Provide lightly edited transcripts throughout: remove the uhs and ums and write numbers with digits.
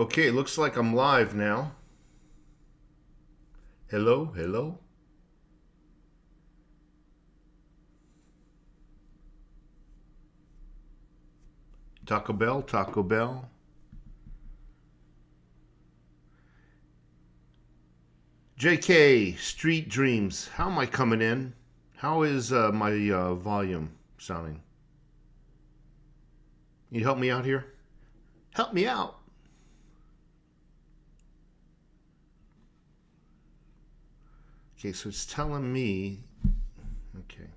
Okay, looks like I'm live now. Hello, hello. Taco Bell, Taco Bell. JK, Street Dreams. How am I coming in? How is my volume sounding? You help me out here? Help me out. Okay, so it's telling me. Okay.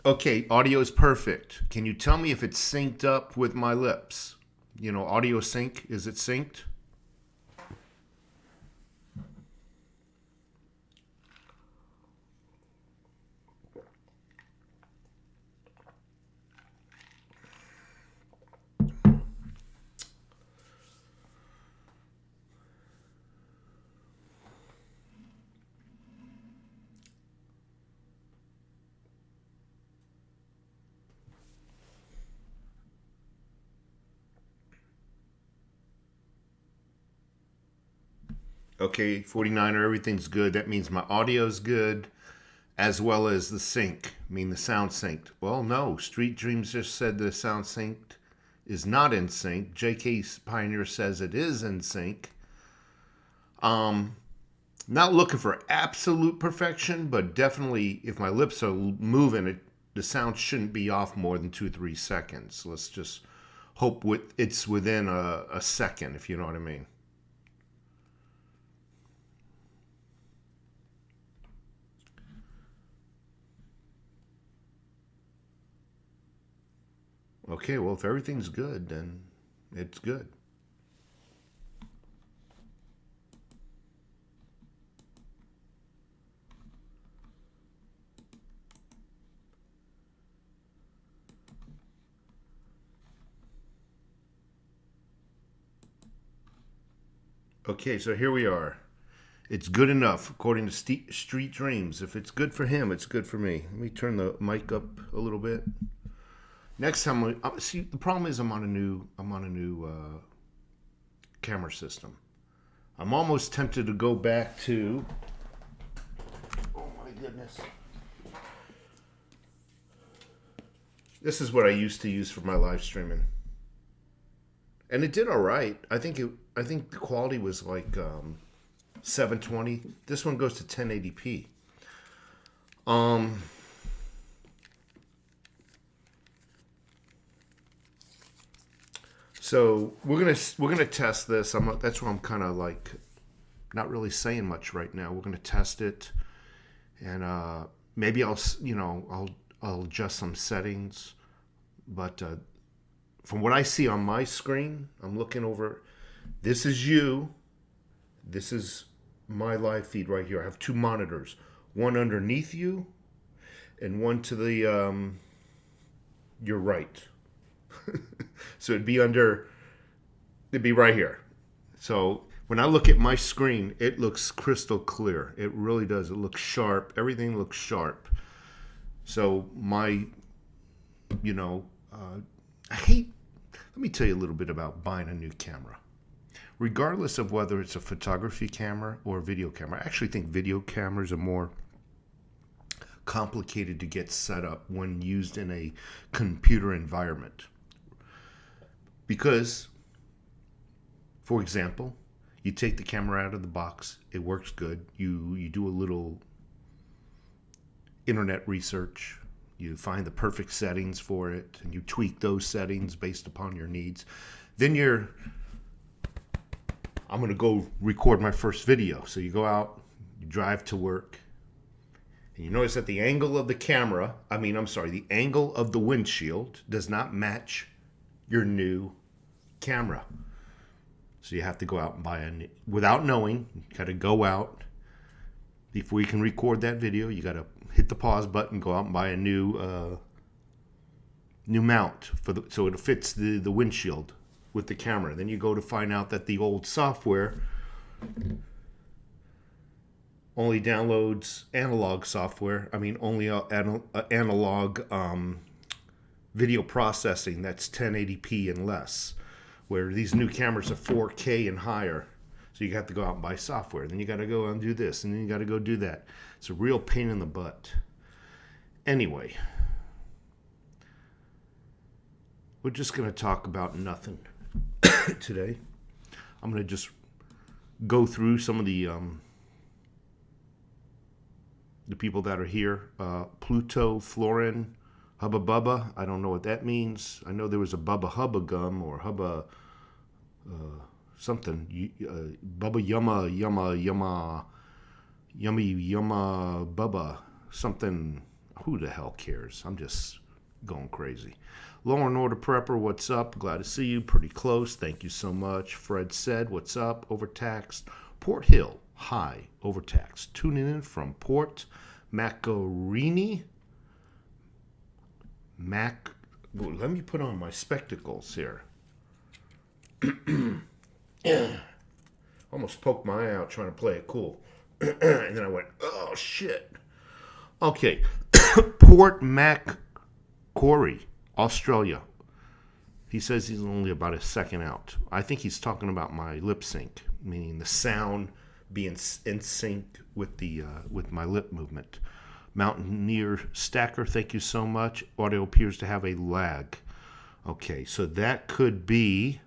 Okay, audio is perfect. Can you tell me if it's synced up with my lips? You know, audio sync, is it synced? Okay, 49er, everything's good. That means my audio's good, as well as the sync, I mean the sound synced. Well, no, Street Dreams just said the sound synced is not in sync. JK Pioneer says it is in sync. Not looking for absolute perfection, but definitely if my lips are moving, the sound shouldn't be off more than 2-3 seconds. Let's just hope it's within a second, if you know what I mean. Okay, well, if everything's good, then it's good. Okay, so here we are. It's good enough, according to Street Dreams. If it's good for him, it's good for me. Let me turn the mic up a little bit. Next time, see, the problem is I'm on a new camera system. I'm almost tempted to go back to. Oh my goodness! This is what I used to use for my live streaming, and it did all right. I think the quality was like 720. This one goes to 1080p. So we're gonna test this. That's where I'm kind of like not really saying much right now. We're gonna test it, and maybe I'll adjust some settings. But from what I see on my screen, I'm looking over. This is you. This is my live feed right here. I have two monitors, one underneath you, and one to the your right. So it'd be right here. So when I look at my screen, it looks crystal clear. It really does. It looks sharp. Everything looks sharp. So I hate, let me tell you a little bit about buying a new camera. Regardless of whether it's a photography camera or a video camera, I actually think video cameras are more complicated to get set up when used in a computer environment. Because, for example, you take the camera out of the box, it works good. You do a little internet research, you find the perfect settings for it, and you tweak those settings based upon your needs. Then I'm going to go record my first video. So you go out, you drive to work, and you notice that the angle of the the angle of the windshield does not match your new camera. So you have to go out and buy without knowing, you got to go out. Before you can record that video, you got to hit the pause button, go out and buy a new mount so it fits the windshield with the camera. Then you go to find out that the old software only downloads analog software. I mean, only analog video processing that's 1080p and less, where these new cameras are 4K and higher. So you have to go out and buy software. Then you got to go and do this, and then you got to go do that. It's a real pain in the butt. Anyway, we're just going to talk about nothing today. I'm going to just go through some of the people that are here. Pluto, Florin, Hubba Bubba. I don't know what that means. I know there was a Bubba Hubba gum or Hubba something. Bubba Yumma Yumma Yumma Yummy Yumma Bubba something. Who the hell cares? I'm just going crazy. Law and Order Prepper, what's up? Glad to see you. Pretty close. Thank you so much. Fred said, what's up? Overtaxed. Port Hill, hi. Overtaxed. Tuning in from Port Macarini. Let me put on my spectacles here. Almost poked my eye out trying to play it cool. And then I went, oh, shit. Okay. Port Macquarie, Australia. He says he's only about a second out. I think he's talking about my lip sync, meaning the sound being in sync with the with my lip movement. Mountaineer Stacker, thank you so much. Audio appears to have a lag. Okay, so that could be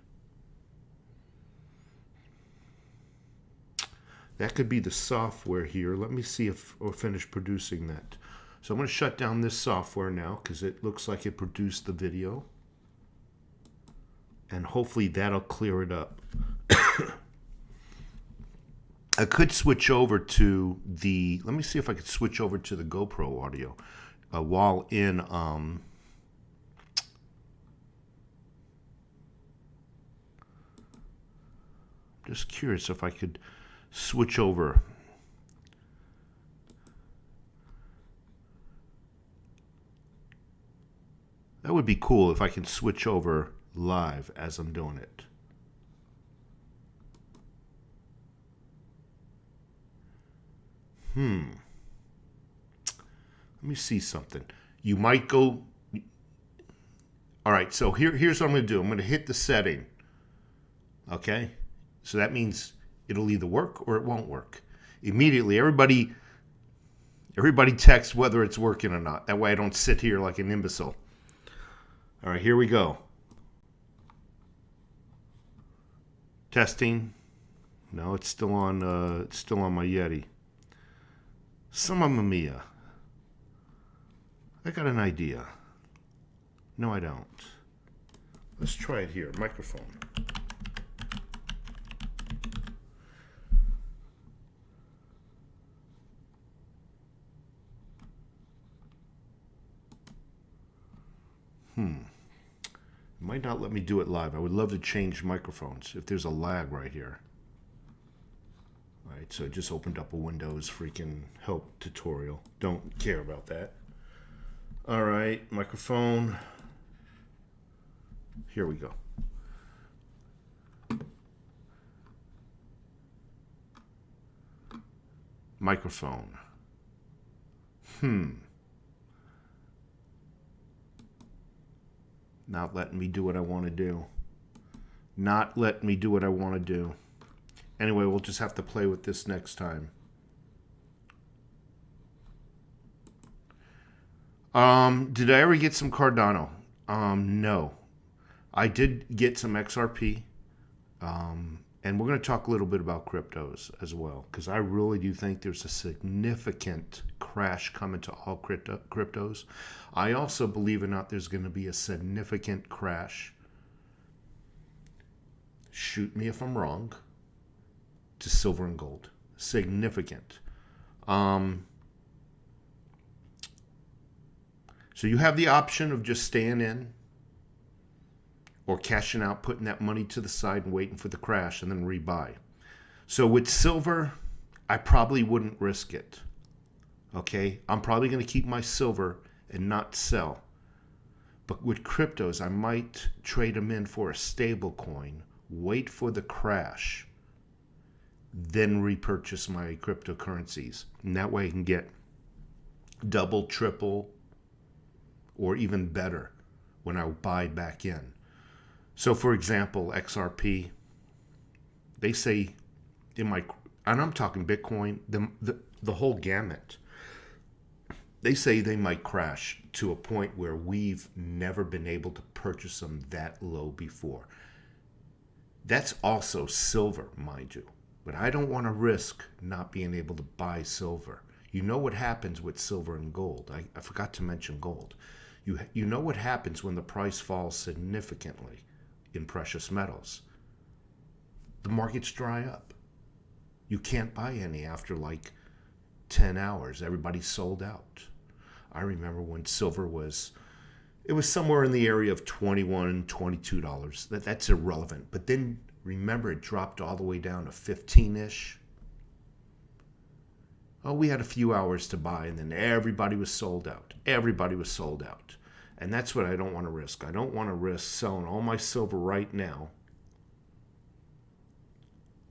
the software here. Let me see if we're finished producing that. So I'm going to shut down this software now because it looks like it produced the video. And hopefully that'll clear it up. I could switch over to the, let me see if I could switch over to the GoPro audio while in, just curious if I could switch over. That would be cool if I can switch over live as I'm doing it. Let me see something. You might go... All right, so here's what I'm going to do. I'm going to hit the setting. Okay? So that means it'll either work or it won't work. Immediately, everybody texts whether it's working or not. That way I don't sit here like an imbecile. All right, here we go. Testing. No, it's still on my Yeti. Mamma mia. I got an idea. No, I don't. Let's try it here. Microphone. It might not let me do it live. I would love to change microphones if there's a lag right here. All right, so I just opened up a Windows freaking help tutorial. Don't care about that. All right, microphone. Here we go. Microphone. Not letting me do what I want to do. Not letting me do what I want to do. Anyway, we'll just have to play with this next time. Did I ever get some Cardano? No. I did get some XRP. And we're going to talk a little bit about cryptos as well, because I really do think there's a significant crash coming to all cryptos. I also, believe it or not, there's going to be a significant crash, shoot me if I'm wrong, to silver and gold. Significant. So you have the option of just staying in or cashing out, putting that money to the side and waiting for the crash and then rebuy. So with silver, I probably wouldn't risk it. Okay? I'm probably going to keep my silver and not sell. But with cryptos, I might trade them in for a stable coin, wait for the crash, then repurchase my cryptocurrencies. And that way I can get double, triple, or even better when I buy back in. So for example, XRP, they say in my, and I'm talking Bitcoin, the whole gamut, they say they might crash to a point where we've never been able to purchase them that low before. That's also silver, mind you. But I don't want to risk not being able to buy silver. You know what happens with silver and gold. I forgot to mention gold. You know what happens when the price falls significantly in precious metals. The markets dry up. You can't buy any after like 10 hours. Everybody's sold out. I remember when silver was, it was somewhere in the area of $21, $22. That's irrelevant. But then remember, it dropped all the way down to 15-ish. Oh, we had a few hours to buy, and then everybody was sold out. Everybody was sold out. And that's what I don't want to risk. I don't want to risk selling all my silver right now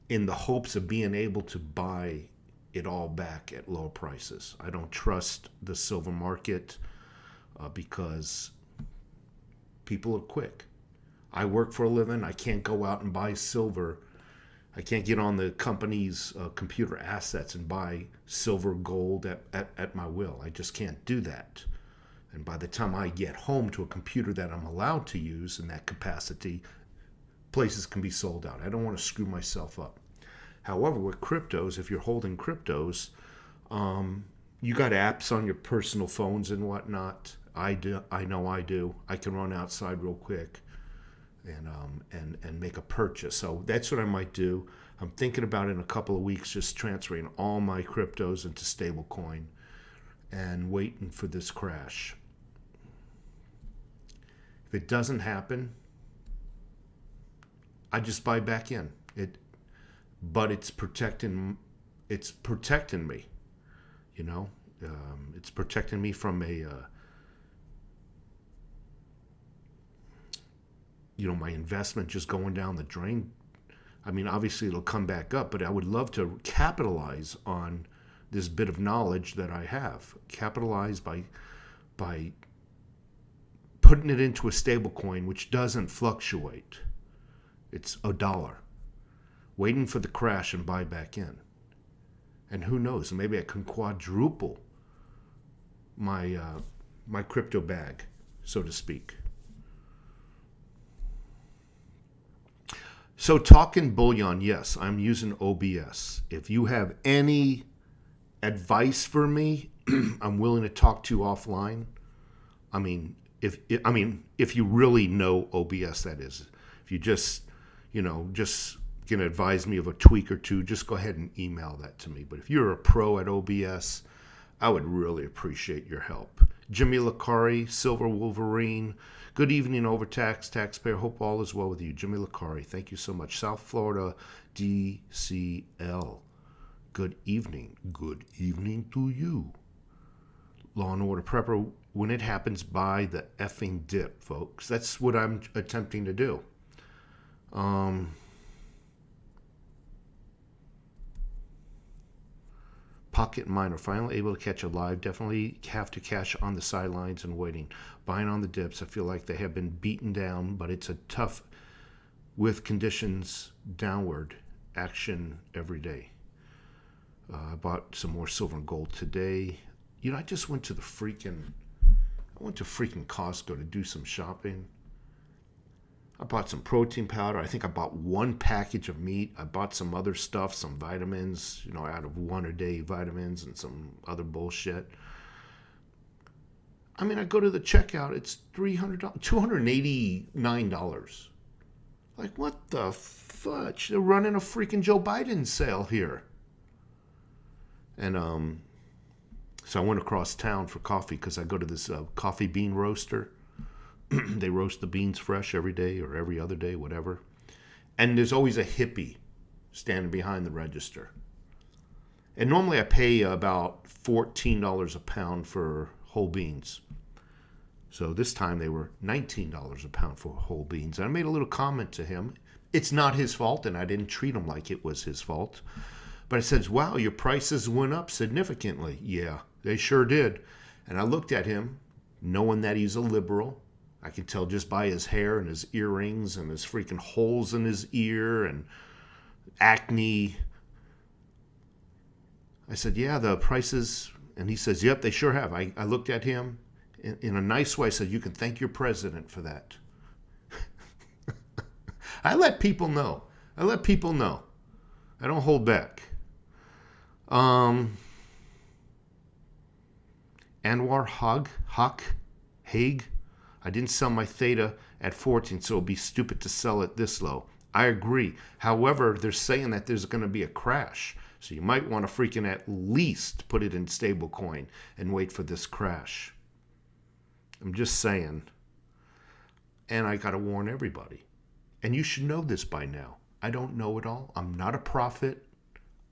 in the hopes of being able to buy it all back at low prices. I don't trust the silver market because people are quick. I work for a living. I can't go out and buy silver. I can't get on the company's computer assets and buy silver, gold at my will. I just can't do that. And by the time I get home to a computer that I'm allowed to use in that capacity, places can be sold out. I don't want to screw myself up. However, with cryptos, if you're holding cryptos, you got apps on your personal phones and whatnot. I do. I know I do. I can run outside real quick and make a purchase. So that's what I might do. I'm thinking about in a couple of weeks just transferring all my cryptos into stablecoin and waiting for this crash. If it doesn't happen, I just buy back in. But it's protecting me, you know. It's protecting me from my investment just going down the drain. I mean, obviously it'll come back up, but I would love to capitalize on this bit of knowledge that I have. Capitalize by putting it into a stable coin, which doesn't fluctuate. It's $1. Waiting for the crash and buy back in. And who knows, maybe I can quadruple my crypto bag, so to speak. So talking bullion, yes, I'm using OBS. If you have any advice for me, I'm willing to talk to you offline. I mean, if you really know OBS, that is. If you just can advise me of a tweak or two, just go ahead and email that to me. But if you're a pro at OBS, I would really appreciate your help. Jimmy Lacari, Silver Wolverine, good evening, Overtax Taxpayer. Hope all is well with you. Jimmy Lacari, thank you so much. South Florida, DCL. Good evening. Good evening to you. Law and Order Prepper, when it happens, buy the effing dip, folks. That's what I'm attempting to do. Pocket Miner, finally able to catch a live. Definitely have to cash on the sidelines and waiting. Buying on the dips. I feel like they have been beaten down, but it's a tough with conditions downward action every day. I bought some more silver and gold today. I just went to freaking Costco to do some shopping. I bought some protein powder. I think I bought one package of meat. I bought some other stuff, some vitamins, out of one a day vitamins and some other bullshit. I mean, I go to the checkout. It's $300, $289. Like, what the fudge? They're running a freaking Joe Biden sale here. And so I went across town for coffee because I go to this coffee bean roaster. They roast the beans fresh every day or every other day, whatever. And there's always a hippie standing behind the register. And normally I pay about $14 a pound for whole beans. So this time they were $19 a pound for whole beans. And I made a little comment to him. It's not his fault, and I didn't treat him like it was his fault. But I said, wow, your prices went up significantly. Yeah, they sure did. And I looked at him, knowing that he's a liberal. I could tell just by his hair and his earrings and his freaking holes in his ear and acne. I said, yeah, the prices. And he says, yep, they sure have. I looked at him in a nice way. I said, you can thank your president for that. I let people know. I let people know. I don't hold back. Anwar Haig. I didn't sell my Theta at 14, so it would be stupid to sell it this low. I agree. However, they're saying that there's going to be a crash. So you might want to freaking at least put it in stablecoin and wait for this crash. I'm just saying. And I got to warn everybody. And you should know this by now. I don't know it all. I'm not a prophet.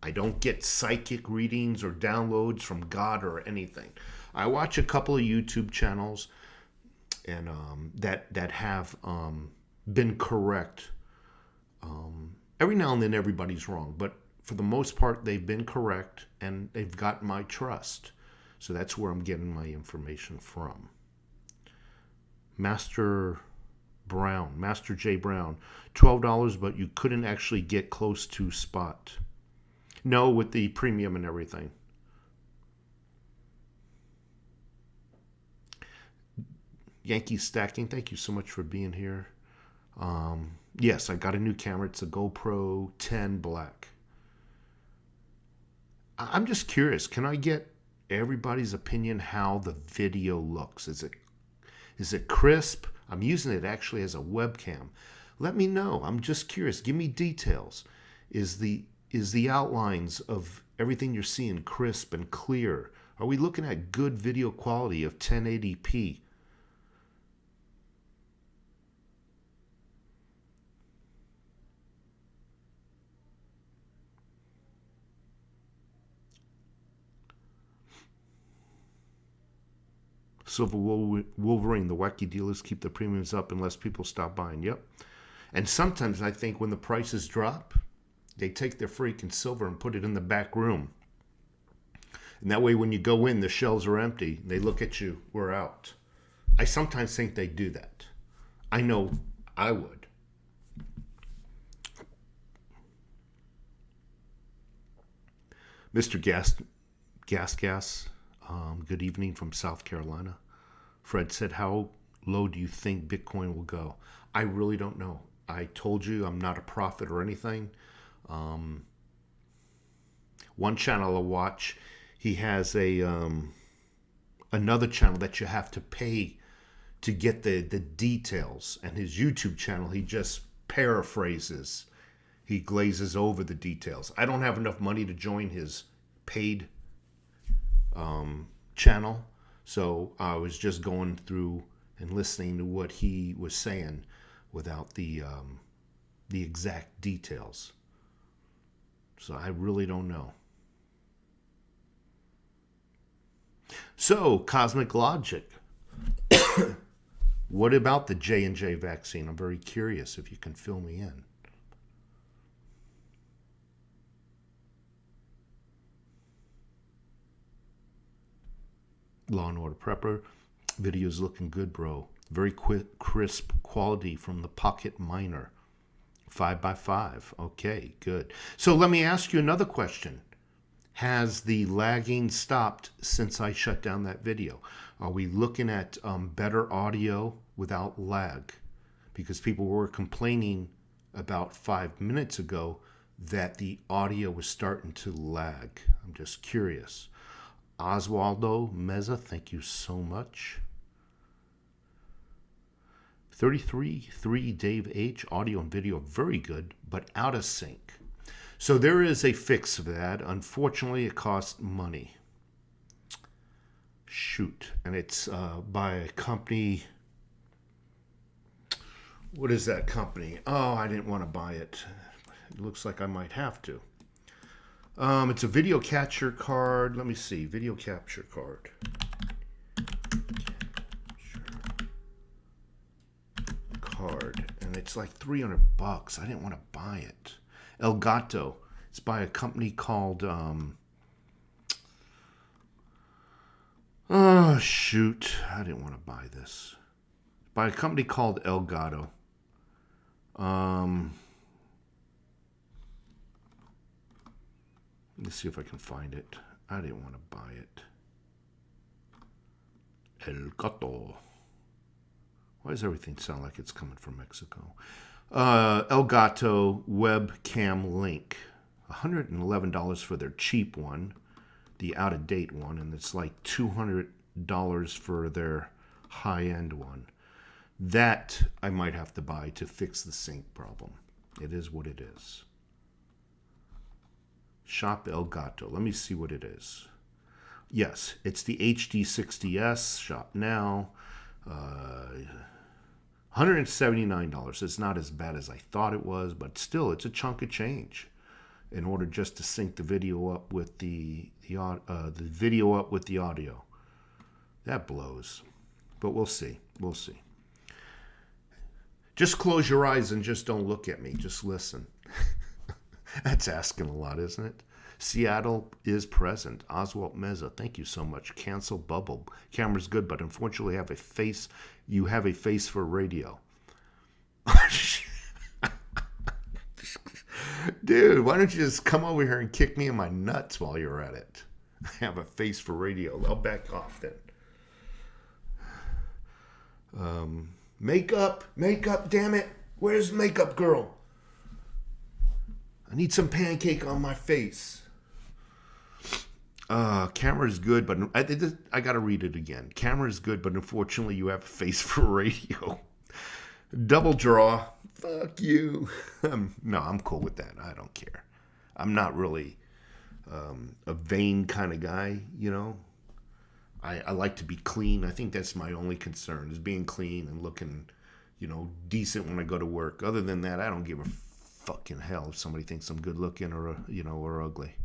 I don't get psychic readings or downloads from God or anything. I watch a couple of YouTube channels and that have been correct. Every now and then everybody's wrong, but for the most part they've been correct and they've got my trust. So that's where I'm getting my information from. Master J Brown, $12, but you couldn't actually get close to spot. No, with the premium and everything. Yankee Stacking, thank you so much for being here. Yes, I got a new camera. It's a GoPro 10 Black. I'm just curious. Can I get everybody's opinion how the video looks? Is it crisp? I'm using it actually as a webcam. Let me know. I'm just curious. Give me details. Is the outlines of everything you're seeing crisp and clear? Are we looking at good video quality of 1080p? Silver Wolverine, the wacky dealers keep the premiums up unless people stop buying. Yep. And sometimes I think when the prices drop, they take their freaking silver and put it in the back room. And that way when you go in, the shelves are empty. They look at you, we're out. I sometimes think they do that. I know I would. Mr. Gas. Good evening from South Carolina. Fred said, how low do you think Bitcoin will go? I really don't know. I told you I'm not a prophet or anything. One channel I watch, he has another channel that you have to pay to get the details. And his YouTube channel, he just paraphrases. He glazes over the details. I don't have enough money to join his paid channel, so I was just going through and listening to what he was saying without the exact details. So I really don't know. So Cosmic Logic, what about the J&J vaccine? I'm very curious if you can fill me in. Law and Order Prepper, video's looking good, bro. Very quick, crisp quality from the Pocket Miner. 5x5. Okay, good. So let me ask you another question. Has the lagging stopped since I shut down that video? Are we looking at better audio without lag? Because people were complaining about 5 minutes ago that the audio was starting to lag. I'm just curious. Oswaldo Meza, thank you so much. 33.3 Dave H, audio and video very good, but out of sync. So there is a fix for that. Unfortunately, it costs money. Shoot. And it's by a company. What is that company? Oh, I didn't want to buy it. It looks like I might have to. It's a video capture card. Let me see. Video capture card. and it's like $300. I didn't want to buy it. Elgato. It's by a company called oh shoot, I didn't want to buy this. By a company called Elgato. Let's see if I can find it. I didn't want to buy it. Elgato. Why does everything sound like it's coming from Mexico? Elgato webcam link. $111 for their cheap one, the out-of-date one, and it's like $200 for their high-end one. That I might have to buy to fix the sync problem. It is what it is. Shop Elgato. Let me see what it is. Yes, it's the HD60S. Shop now. $179. It's not as bad as I thought it was, but still, it's a chunk of change in order just to sync the video up with the video up with the audio. That blows, but we'll see. We'll see. Just close your eyes and just don't look at me. Just listen. That's asking a lot, isn't it? Seattle is present. Oswald Meza, thank you so much. Cancel bubble. Camera's good, but unfortunately you have a face for radio. Dude, why don't you just come over here and kick me in my nuts while you're at it? I have a face for radio. I'll back off then. Makeup, damn it. Where's makeup girl? I need some pancake on my face. Camera's good, but I got to read it again. Camera's good, but unfortunately you have a face for radio. Double draw. Fuck you. No, I'm cool with that. I don't care. I'm not really a vain kind of guy, you know. I like to be clean. I think that's my only concern, is being clean and looking, you know, decent when I go to work. Other than that, I don't give a fucking hell if somebody thinks I'm good looking or, you know, or ugly.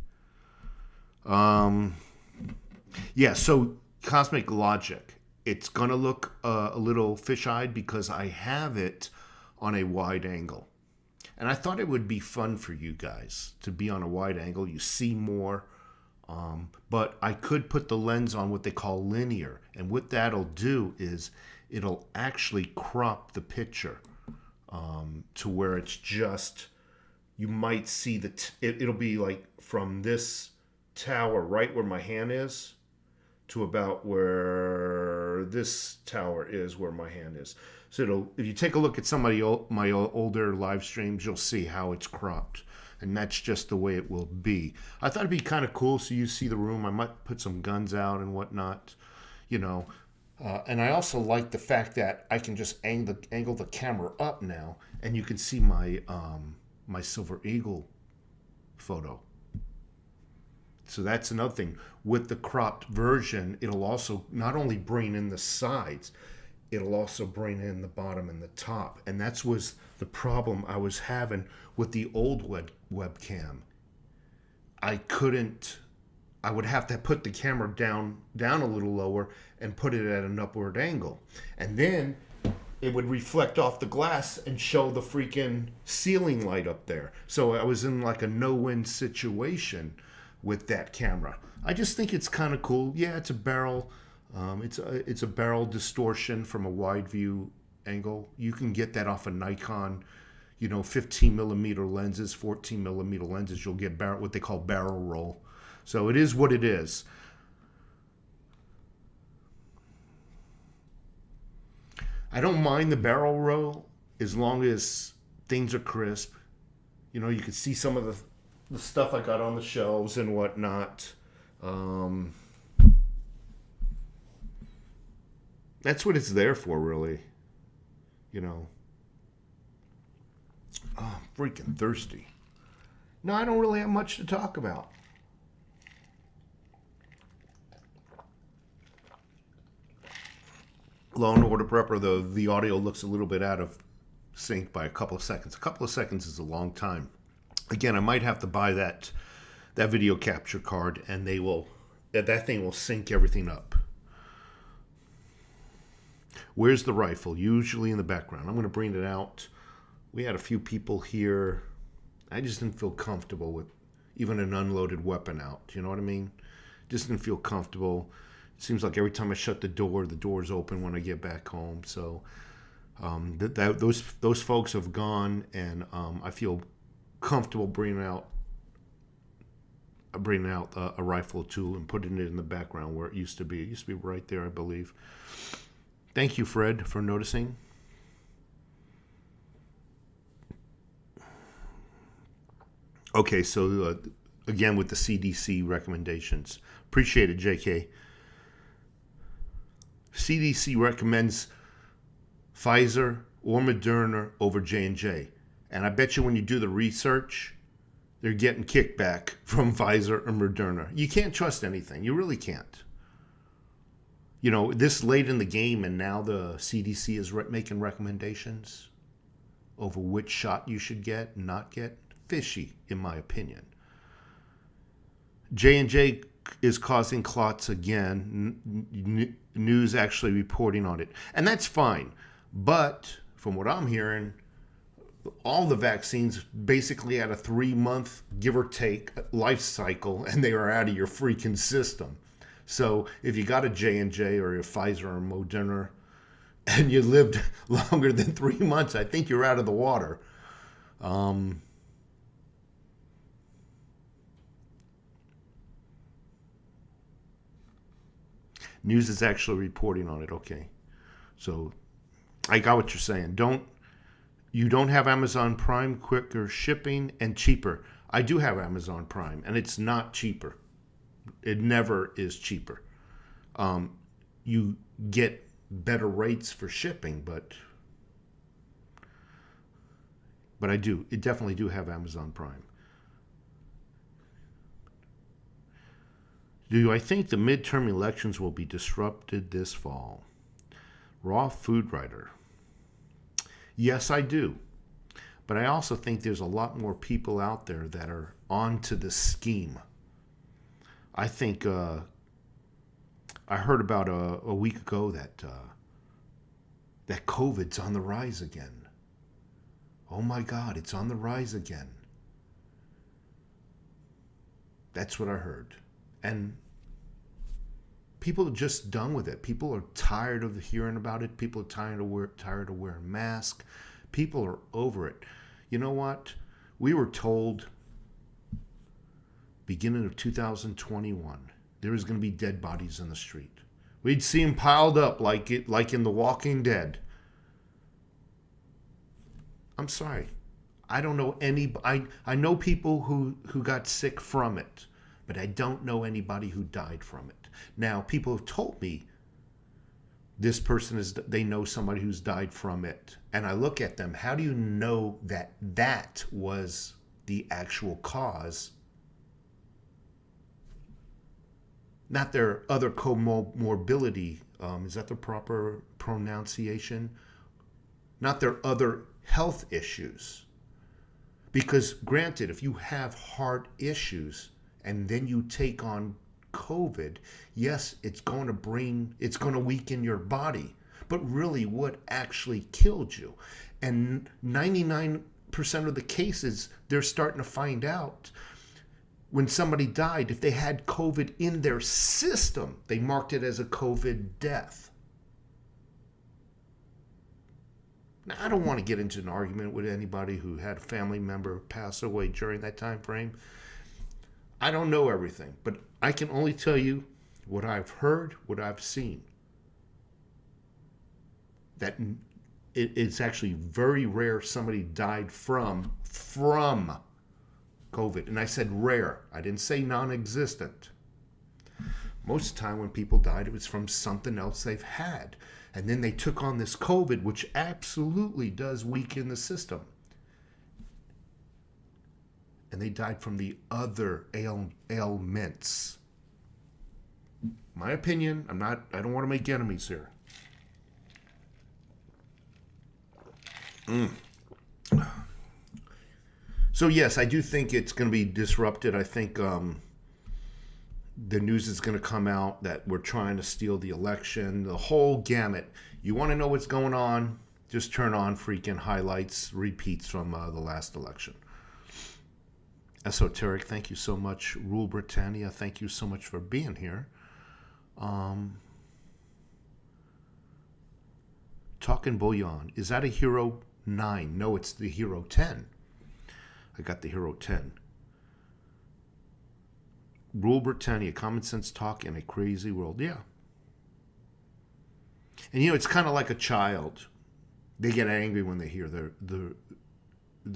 Yeah, so Cosmic Logic. It's going to look a little fish-eyed because I have it on a wide angle. And I thought it would be fun for you guys to be on a wide angle. You see more. But I could put the lens on what they call linear. And what that'll do is it'll actually crop the picture to where it's just, you might see it'll be like from this tower right where my hand is to about where this tower is where my hand is. So if you take a look at my older live streams, you'll see how it's cropped. And that's just the way it will be. I thought it'd be kind of cool so you see the room. I might put some guns out and whatnot, you know. And I also like the fact that I can just angle the camera up now, and you can see my my Silver Eagle photo. So that's another thing. With the cropped version, it'll also not only bring in the sides, it'll also bring in the bottom and the top. And that was the problem I was having with the old webcam. I would have to put the camera down a little lower and put it at an upward angle. And then it would reflect off the glass and show the freaking ceiling light up there. So I was in like a no-win situation with that camera. I just think it's kind of cool. Yeah, it's a barrel. It's a barrel distortion from a wide view angle. You can get that off a Nikon, you know, 15 millimeter lenses, 14 millimeter lenses. You'll get what they call barrel roll. So it is what it is. I don't mind the barrel roll as long as things are crisp. You know, you can see some of the stuff I got on the shelves and whatnot. That's what it's there for, really. You know. Oh, I'm freaking thirsty. No, I don't really have much to talk about. Law and Order Prepper, the audio looks a little bit out of sync by a couple of seconds. A couple of seconds is a long time. Again, I might have to buy that video capture card, and that thing will sync everything up. Where's the rifle? Usually in the background. I'm going to bring it out. We had a few people here. I just didn't feel comfortable with even an unloaded weapon out. You know what I mean? Just didn't feel comfortable. It seems like every time I shut the door's open when I get back home. So those folks have gone, and I feel comfortable bringing out a rifle tool and putting it in the background where it used to be. It used to be right there, I believe. Thank you, Fred, for noticing. Okay, so again with the CDC recommendations. Appreciate it, JK. CDC recommends Pfizer or Moderna over J&J. And I bet you when you do the research, they're getting kickback from Pfizer or Moderna. You can't trust anything. You really can't. You know, this late in the game, and now the CDC is making recommendations over which shot you should get and not get. Fishy, in my opinion. J&J is causing clots again. News actually reporting on it. And that's fine. But from what I'm hearing, all the vaccines basically had a 3-month, give or take, life cycle, and they are out of your freaking system. So if you got a J&J or a Pfizer or Moderna and you lived longer than 3 months, I think you're out of the water. News is actually reporting on it. Okay. So I got what you're saying. You don't have Amazon Prime, quicker shipping and cheaper. I do have Amazon Prime, and it's not cheaper. It never is cheaper. You get better rates for shipping, but I definitely do have Amazon Prime. Do I think the midterm elections will be disrupted this fall? Raw Food Writer. Yes, I do. But I also think there's a lot more people out there that are onto the scheme. I think I heard about a week ago that COVID's on the rise again. Oh my God, it's on the rise again. That's what I heard. And people are just done with it. People are tired of hearing about it. People are tired of wearing masks. People are over it. You know what? We were told beginning of 2021 there was going to be dead bodies in the street. We'd see them piled up like in The Walking Dead. I'm sorry. I don't know I know people who got sick from it, but I don't know anybody who died from it. Now, people have told me they know somebody who's died from it. And I look at them, how do you know that was the actual cause? Not their other comorbidity, is that the proper pronunciation? Not their other health issues. Because granted, if you have heart issues and then you take on COVID, yes, it's going to weaken your body. But really, what actually killed you? And 99% of the cases, they're starting to find out when somebody died, if they had COVID in their system, they marked it as a COVID death. Now, I don't want to get into an argument with anybody who had a family member pass away during that time frame. I don't know everything, but I can only tell you what I've heard, what I've seen. That it's actually very rare somebody died from COVID. And I said rare. I didn't say non-existent. Most of the time when people died, it was from something else they've had. And then they took on this COVID, which absolutely does weaken the system. And they died from the other ailments. My opinion, I don't want to make enemies here. So yes, I do think it's going to be disrupted. I think the news is going to come out that we're trying to steal the election, the whole gamut. You want to know what's going on? Just turn on freaking highlights, repeats from the last election. Esoteric, thank you so much. Rule Britannia, thank you so much for being here. Talking Bullion, is that a Hero 9? No, it's the Hero 10. I got the Hero 10. Rule Britannia, common sense talk in a crazy world. Yeah. And you know, it's kind of like a child. They get angry when they hear the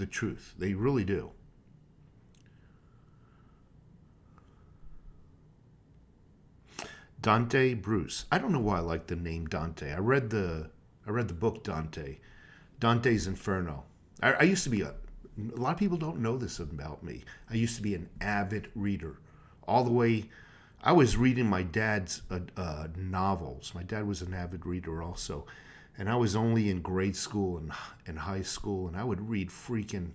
truth. They really do. Dante Bruce. I don't know why I like the name Dante. I read the book Dante. Dante's Inferno. I used to be a lot of people don't know this about me. I used to be an avid reader. All the way, I was reading my dad's novels. My dad was an avid reader also. And I was only in grade school and high school, and I would read freaking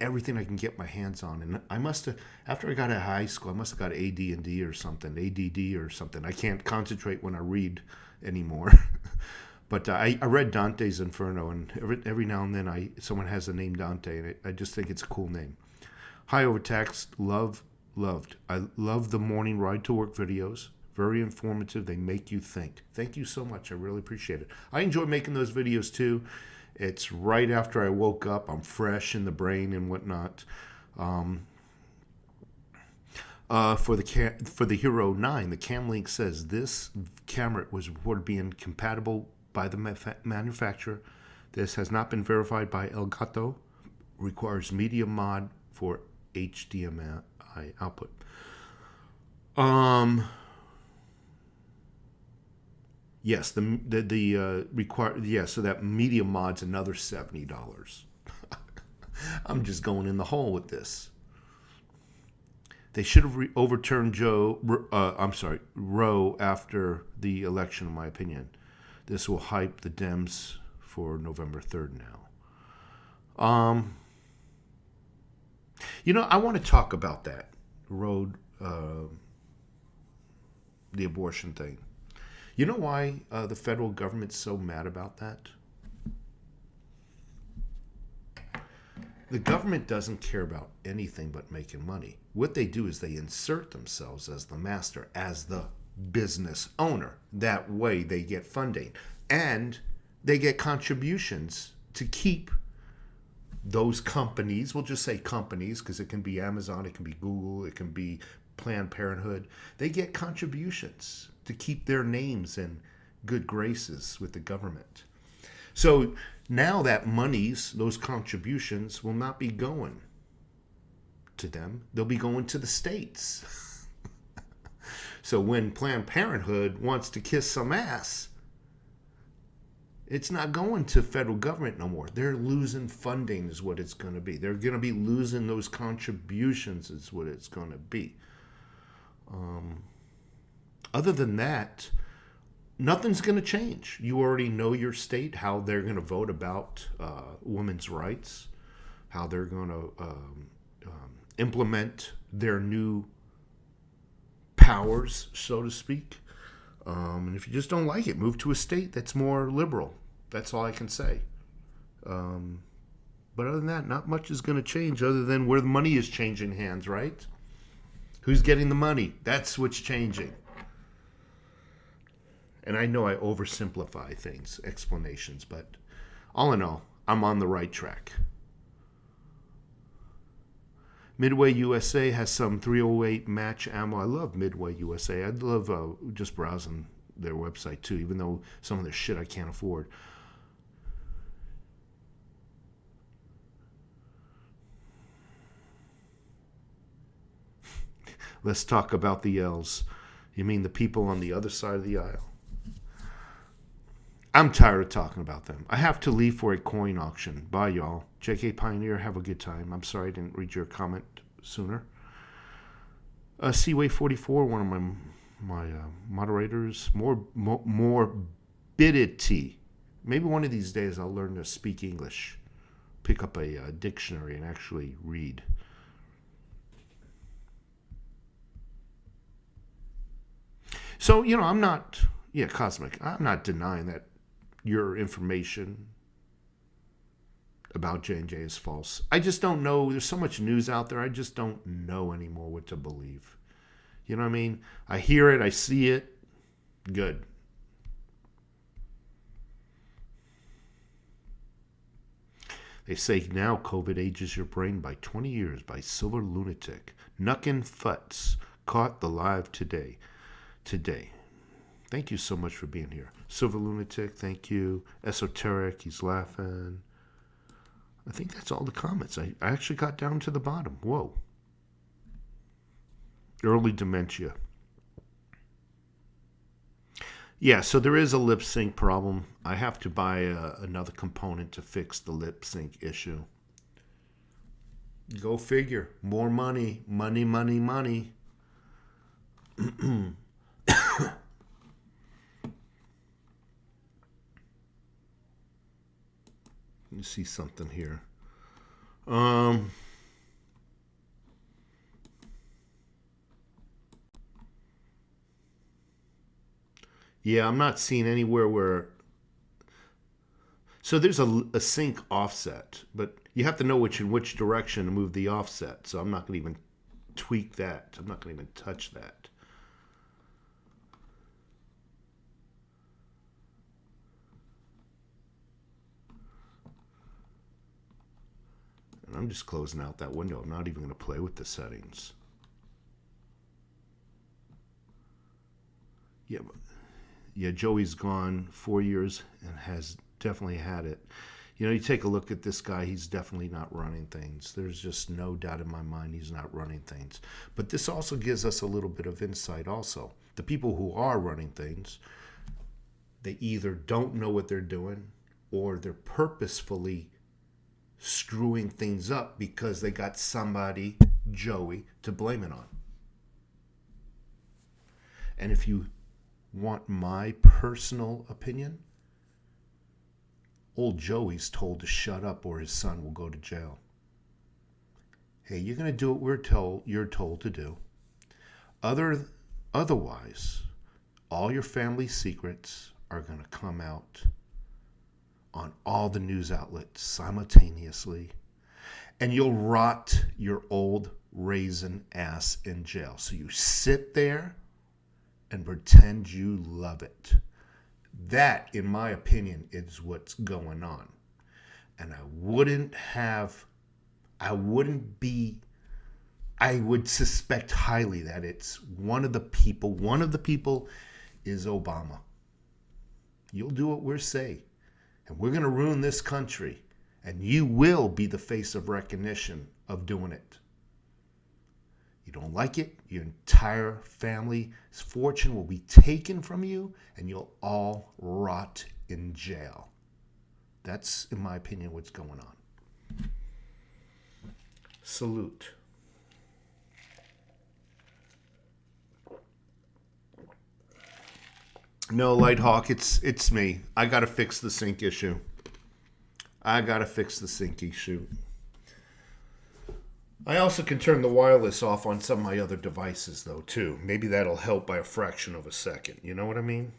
everything I can get my hands on. And I must have, after I got out of high school, I must have got AD&D or something, ADD or something. I can't concentrate when I read anymore. But I read Dante's Inferno, and every now and then someone has the name Dante, and I just think it's a cool name. High Overtext, loved. I love the morning ride to work videos. Very informative. They make you think. Thank you so much. I really appreciate it. I enjoy making those videos too. It's right after I woke up. I'm fresh in the brain and whatnot. For the Hero 9, the CamLink says this camera was reported being compatible by the manufacturer. This has not been verified by Elgato. Requires media mod for HDMI output. Yes, so that media mod's another $70. I'm just going in the hole with this. They should have overturned Roe after the election, in my opinion. This will hype the Dems for November 3rd now. You know, I want to talk about that Roe, the abortion thing. You know why the federal government's so mad about that? The government doesn't care about anything but making money. What they do is they insert themselves as the master, as the business owner. That way they get funding. And they get contributions to keep those companies, we'll just say companies, because it can be Amazon, it can be Google, it can be Planned Parenthood. They get contributions to keep their names in good graces with the government. So now that monies, those contributions, will not be going to them. They'll be going to the states. So when Planned Parenthood wants to kiss some ass, it's not going to federal government no more. They're losing funding is what it's going to be. They're going to be losing those contributions is what it's going to be. Other than that, nothing's going to change. You already know your state, how they're going to vote about women's rights, how they're going to implement their new powers, so to speak. And if you just don't like it, move to a state that's more liberal. That's all I can say. But other than that, not much is going to change other than where the money is changing hands, right? Who's getting the money? That's what's changing. And I know I oversimplify things, explanations, but all in all, I'm on the right track. Midway USA has some 308 match ammo. I love Midway USA. I love just browsing their website too, even though some of their shit I can't afford. Let's talk about the L's. You mean the people on the other side of the aisle? I'm tired of talking about them. I have to leave for a coin auction. Bye, y'all. JK Pioneer, have a good time. I'm sorry I didn't read your comment sooner. Seaway44, one of my moderators. Morbidity. Maybe one of these days I'll learn to speak English. Pick up a dictionary and actually read. So, I'm not, Cosmic, I'm not denying that your information about J&J is false. I just don't know. There's so much news out there. I just don't know anymore what to believe. You know what I mean? I hear it. I see it. Good. They say now COVID ages your brain by 20 years by Silver Lunatic. Nuckin Futz caught the live today. Thank you so much for being here. Silver Lunatic, thank you. Esoteric, he's laughing. I think that's all the comments. I actually got down to the bottom. Whoa. Early dementia. Yeah, so there is a lip sync problem. I have to buy another component to fix the lip sync issue. Go figure. More money. Money, money, money. Let me see something here. Yeah, I'm not seeing anywhere where... So there's a sync offset, but you have to know in which direction to move the offset. So I'm not going to even tweak that. I'm not going to even touch that. And I'm just closing out that window. I'm not even going to play with the settings. Yeah, Joey's gone 4 years and has definitely had it. You know, you take a look at this guy, he's definitely not running things. There's just no doubt in my mind he's not running things. But this also gives us a little bit of insight also. The people who are running things, they either don't know what they're doing or they're purposefully screwing things up because they got somebody, Joey, to blame it on. And if you want my personal opinion, old Joey's told to shut up or his son will go to jail. Hey, you're going to do what you're told to do. Otherwise, all your family secrets are going to come out on all the news outlets simultaneously, and you'll rot your old raisin ass in jail. So you sit there and pretend you love it. That, in my opinion, is what's going on. And I would suspect highly that it's one of the people is Obama. You'll do what we're saying, and we're going to ruin this country, and you will be the face of recognition of doing it. You don't like it, your entire family's fortune will be taken from you, and you'll all rot in jail. That's, in my opinion, what's going on. Salute. No, Lighthawk, it's me. I got to fix the sync issue. I also can turn the wireless off on some of my other devices, though, too. Maybe that'll help by a fraction of a second. You know what I mean?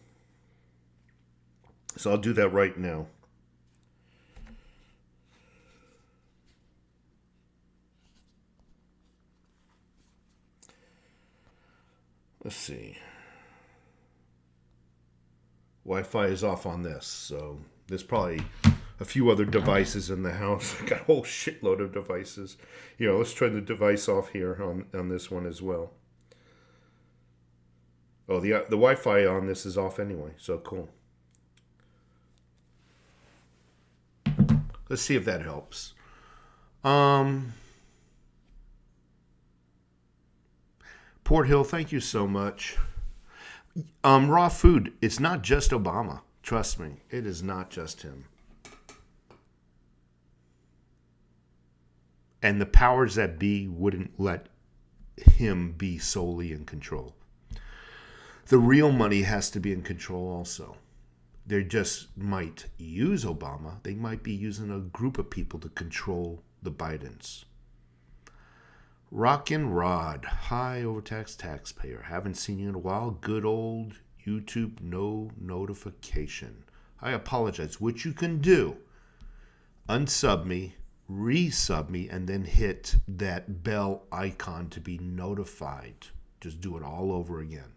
So I'll do that right now. Let's see. Wi-Fi is off on this, so there's probably a few other devices in the house. I got a whole shitload of devices. Here, let's turn the device off here on this one as well. Oh, the Wi-Fi on this is off anyway, so cool. Let's see if that helps. Port Hill, thank you so much. Raw food, it's not just Obama. Trust me, it is not just him. And the powers that be wouldn't let him be solely in control. The real money has to be in control also. They just might use Obama. They might be using a group of people to control the Bidens. Rockin' Rod, high overtaxed taxpayer. Haven't seen you in a while. Good old YouTube, no notification. I apologize. What you can do, unsub me, resub me, and then hit that bell icon to be notified. Just do it all over again.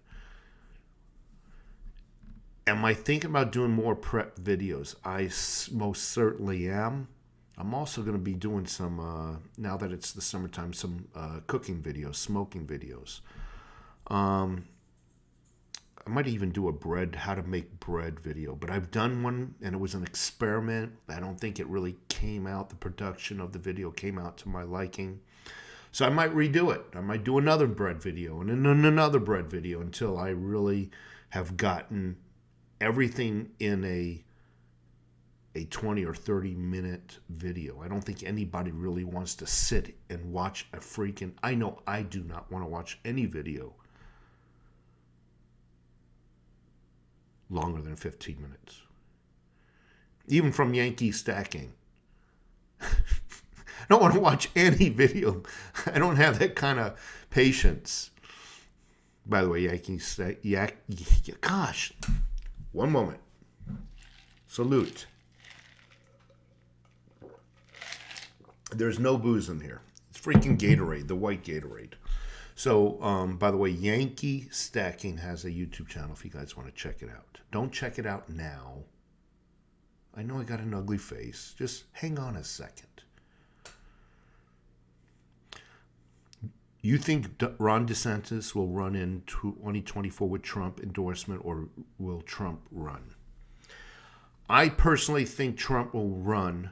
Am I thinking about doing more prep videos? I most certainly am. I'm also going to be doing some, now that it's the summertime, some cooking videos, smoking videos. I might even do a how to make bread video. But I've done one, and it was an experiment. I don't think it really came out. The production of the video came out to my liking. So I might redo it. I might do another bread video and then another bread video until I really have gotten everything in a 20 or 30 minute video. I don't think anybody really wants to sit and watch a freaking... I know I do not want to watch any video longer than 15 minutes. Even from Yankee stacking. I don't want to watch any video. I don't have that kind of patience. By the way, Yankee stack... Gosh. One moment. Salute. There's no booze in here. It's freaking Gatorade, the white Gatorade. So, by the way, Yankee Stacking has a YouTube channel if you guys want to check it out. Don't check it out now. I know I got an ugly face. Just hang on a second. You think Ron DeSantis will run in 2024 with Trump endorsement, or will Trump run? I personally think Trump will run,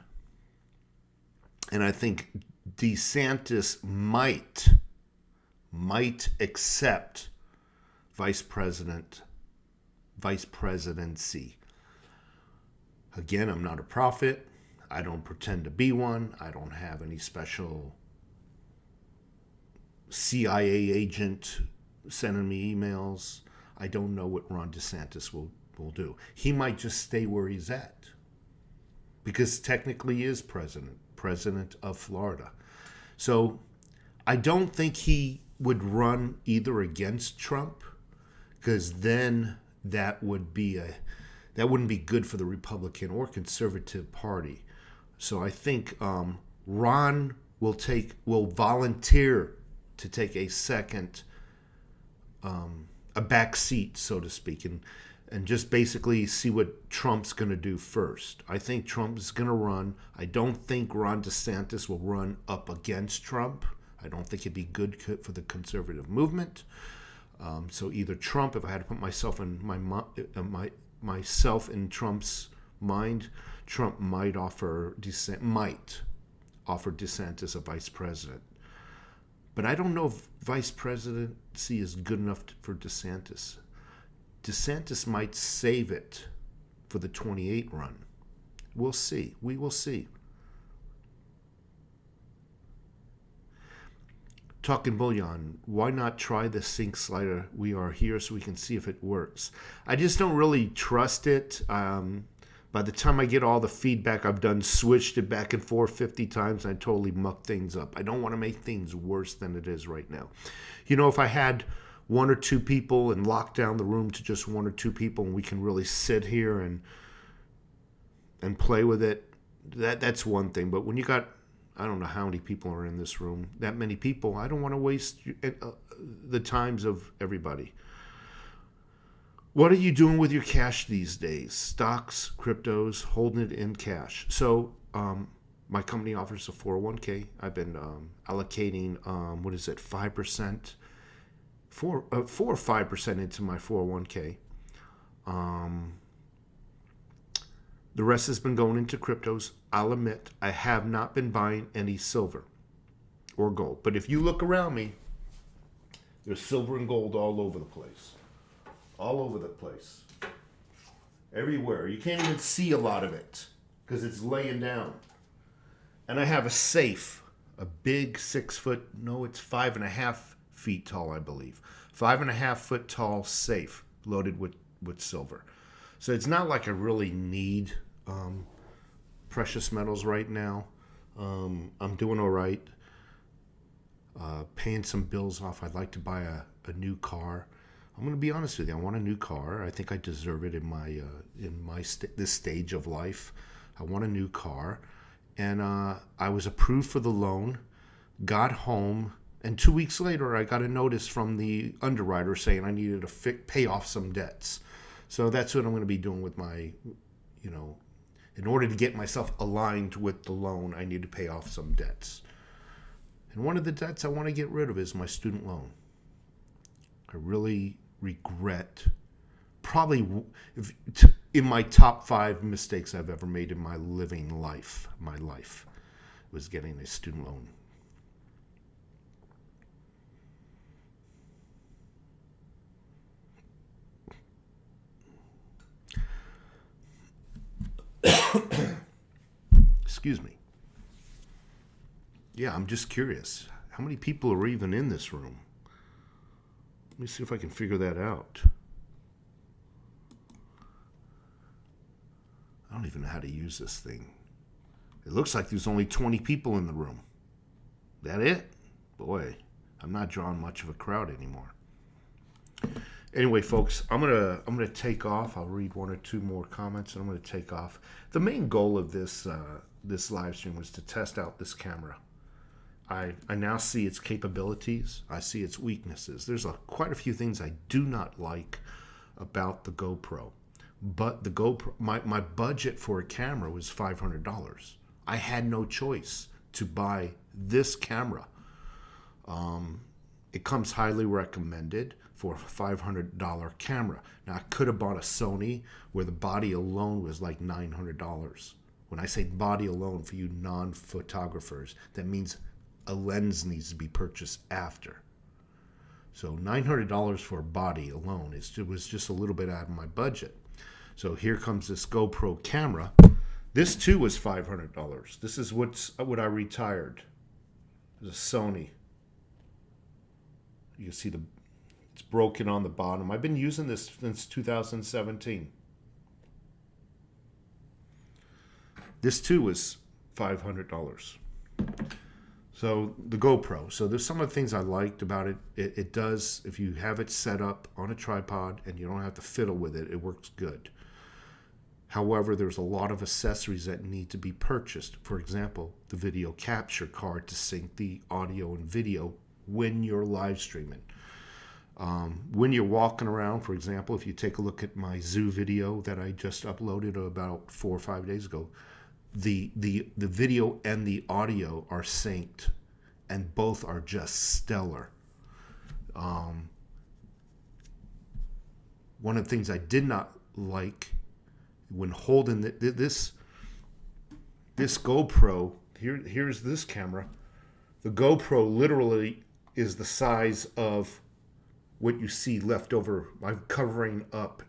and I think DeSantis might accept vice presidency. Again, I'm not a prophet. I don't pretend to be one. I don't have any special CIA agent sending me emails. I don't know what Ron DeSantis will do. He might just stay where he's at, because technically he is president of Florida. So I don't think he would run either against Trump, because then that wouldn't be good for the Republican or Conservative Party. So I think Ron will volunteer to take a second, a back seat, so to speak, and just basically see what Trump's going to do first. I think Trump is going to run. I don't think Ron DeSantis will run up against Trump. I don't think it'd be good for the conservative movement. So either Trump, if I had to put myself in myself in Trump's mind, Trump might offer DeSantis a vice president. But I don't know if vice presidency is good enough for DeSantis. DeSantis might save it for the 28 run. We'll see. We will see. Talking Bullion, why not try the sync slider? We are here so we can see if it works. I just don't really trust it. By the time I get all the feedback, I've switched it back and forth 50 times, and I totally muck things up. I don't want to make things worse than it is right now. You know, if I had one or two people and lock down the room to just one or two people, and we can really sit here and play with it, that's one thing. But when you got, I don't know how many people are in this room, that many people, I don't want to waste the times of everybody. What are you doing with your cash these days? Stocks, cryptos, holding it in cash. So my company offers a 401k. I've been allocating, 5%, 4 or 5% into my 401k. The rest has been going into cryptos. I'll admit, I have not been buying any silver or gold. But if you look around me, there's silver and gold all over the place. All over the place. Everywhere. You can't even see a lot of it because it's laying down. And I have a safe, a big 6 foot, no, it's 5.5 feet tall, I believe. 5.5 foot tall safe loaded with silver. So it's not like I really need precious metals right now. I'm doing all right. Paying some bills off. I'd like to buy a new car. I'm going to be honest with you. I want a new car. I think I deserve it in this stage of life. I want a new car, and I was approved for the loan. Got home, and 2 weeks later, I got a notice from the underwriter saying I needed to pay off some debts. So that's what I'm going to be doing with my, in order to get myself aligned with the loan, I need to pay off some debts. And one of the debts I want to get rid of is my student loan. I really regret, probably in my top 5 mistakes I've ever made in my life, was getting a student loan. Excuse me. Yeah, I'm just curious. How many people are even in this room? Let me see if I can figure that out. I don't even know how to use this thing. It looks like there's only 20 people in the room. That it? Boy, I'm not drawing much of a crowd anymore. Anyway, folks, I'm gonna take off. I'll read 1 or 2 more comments, and I'm gonna take off. The main goal of this live stream was to test out this camera. I now see its capabilities. I see its weaknesses. There's quite a few things I do not like about the GoPro. But the GoPro, my budget for a camera was $500. I had no choice to buy this camera. It comes highly recommended for a $500 camera. Now, I could have bought a Sony where the body alone was like $900. When I say body alone, for you non-photographers, that means a lens needs to be purchased after. So $900 for a body alone, it was just a little bit out of my budget. So here comes this GoPro camera. This too was $500. This is what I retired. It's a Sony. You can see it's broken on the bottom. I've been using this since 2017. This too was $500. So the GoPro. So there's some of the things I liked about it. It does, if you have it set up on a tripod and you don't have to fiddle with it, it works good. However, there's a lot of accessories that need to be purchased. For example, the video capture card to sync the audio and video when you're live streaming. When you're walking around, for example, if you take a look at my zoo video that I just uploaded about 4 or 5 days ago, the video and the audio are synced, and both are just stellar. One of the things I did not like when holding this GoPro, here's this camera. The GoPro literally is the size of what you see left over. I'm covering up.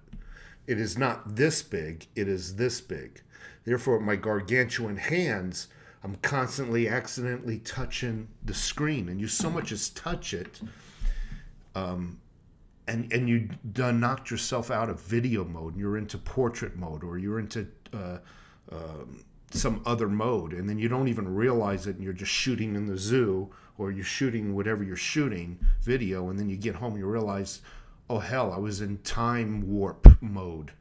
It is not this big, it is this big. Therefore, my gargantuan hands, I'm constantly accidentally touching the screen, and you so much as touch it, and you done knocked yourself out of video mode, and you're into portrait mode, or you're into some other mode, and then you don't even realize it, and you're just shooting in the zoo, or you're shooting whatever you're shooting, video, and then you get home and you realize, oh hell, I was in time warp mode.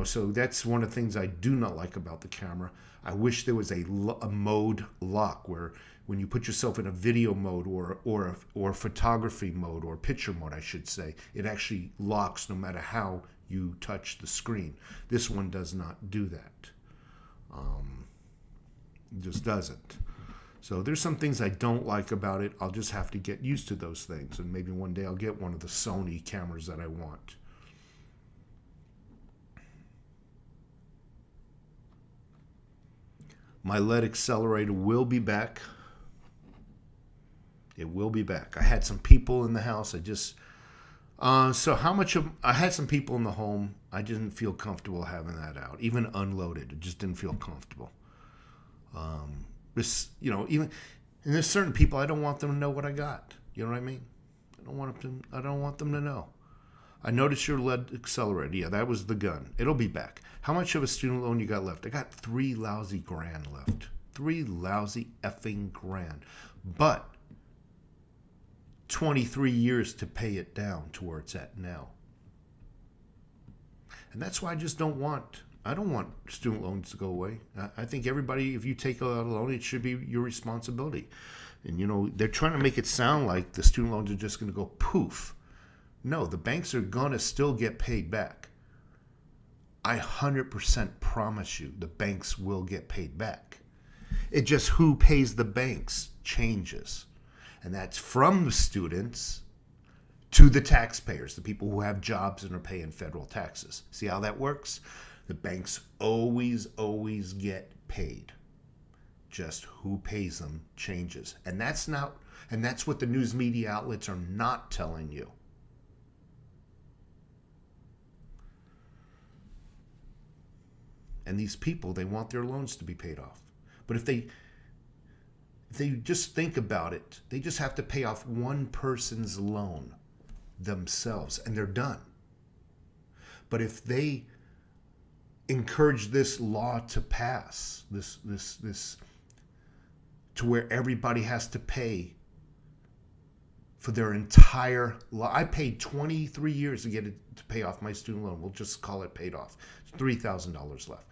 So that's one of the things I do not like about the camera. I wish there was a mode lock where when you put yourself in a video mode or photography mode, or picture mode, I should say, it actually locks no matter how you touch the screen. This one does not do that. It just doesn't. So there's some things I don't like about it. I'll just have to get used to those things, and maybe one day I'll get one of the Sony cameras that I want. My LED accelerator will be back. It will be back. I had some people in the house. I had some people in the home. I didn't feel comfortable having that out. Even unloaded, it just didn't feel comfortable. Even, and there's certain people I don't want them to know what I got. You know what I mean? I don't want them to know. I noticed your LED accelerator. Yeah, that was the gun. It'll be back. How much of a student loan you got left? I got $3 lousy grand left. $3 lousy effing grand. But 23 years to pay it down to where it's at now. And that's why I don't want student loans to go away. I think everybody, if you take out a loan, it should be your responsibility. And, you know, they're trying to make it sound like the student loans are just going to go poof. No, the banks are going to still get paid back. I 100% promise you the banks will get paid back. It just who pays the banks changes. And that's from the students to the taxpayers, the people who have jobs and are paying federal taxes. See how that works? The banks always get paid. Just who pays them changes. And that's what the news media outlets are not telling you. And these people, they want their loans to be paid off. But if they just think about it, they just have to pay off one person's loan themselves, and they're done. But if they encourage this law to pass, this to where everybody has to pay for their entire life. I paid 23 years to get it to pay off my student loan. We'll just call it paid off. It's $3,000 left.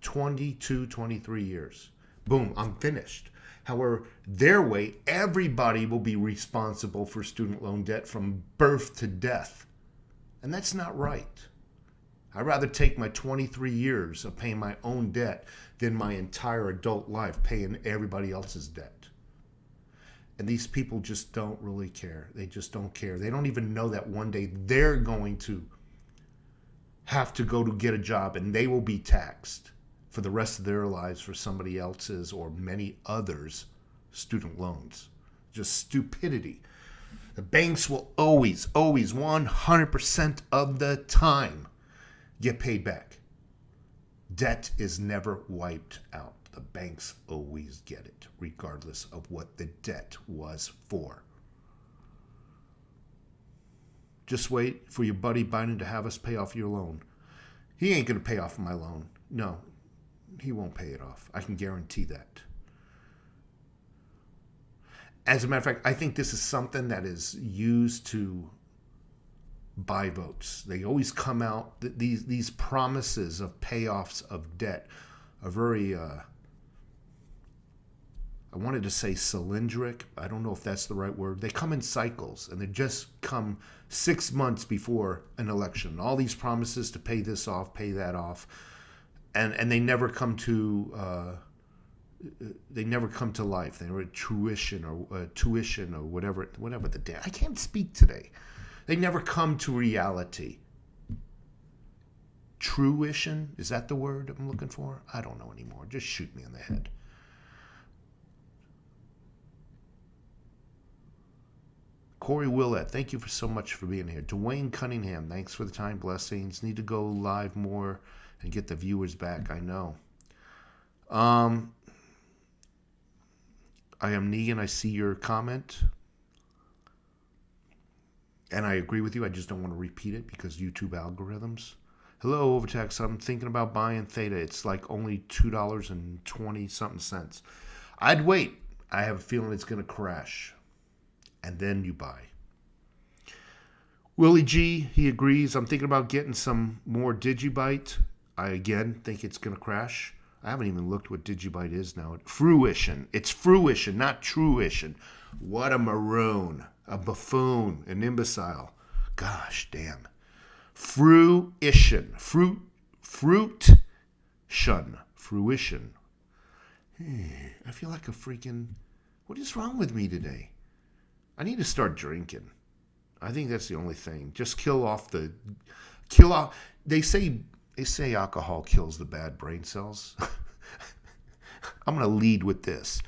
23 years. Boom, I'm finished. However, their way, everybody will be responsible for student loan debt from birth to death. And that's not right. I'd rather take my 23 years of paying my own debt than my entire adult life paying everybody else's debt. And these people just don't really care. They just don't care. They don't even know that one day they're going to have to go to get a job and they will be taxed for the rest of their lives for somebody else's or many others' student loans. Just stupidity. The banks will always 100% of the time get paid back. Debt is never wiped out. The banks always get it, regardless of what the debt was for. Just wait for your buddy Biden to have us pay off your loan. He ain't going to pay off my loan. No, he won't pay it off. I can guarantee that. As a matter of fact, I think this is something that is used to buy votes. They always come out, these promises of payoffs of debt are very, I wanted to say cylindric. I don't know if that's the right word. They come in cycles, and they just come 6 months before an election. All these promises to pay this off, pay that off, and they never come to life. They were tuition or whatever the day. I can't speak today. They never come to reality. Truition, is that the word I'm looking for? I don't know anymore. Just shoot me in the head. Corey Willett, thank you so much for being here. Dwayne Cunningham, thanks for the time. Blessings. Need to go live more and get the viewers back. I know. I am Negan. I see your comment. And I agree with you. I just don't want to repeat it because YouTube algorithms. Hello, Overtax. I'm thinking about buying THETA. It's like only $2.20 something. I'd wait. I have a feeling it's going to crash. And then you buy. Willie G, he agrees. I'm thinking about getting some more Digibyte. I, again, think it's going to crash. I haven't even looked what Digibyte is now. Fruition. It's fruition, not truition. What a maroon. A buffoon. An imbecile. Gosh, damn. Fruition. Fruition. Fruition. I feel like a freaking... What is wrong with me today? I need to start drinking. I think that's the only thing. Just kill off. They say alcohol kills the bad brain cells. I'm going to lead with this.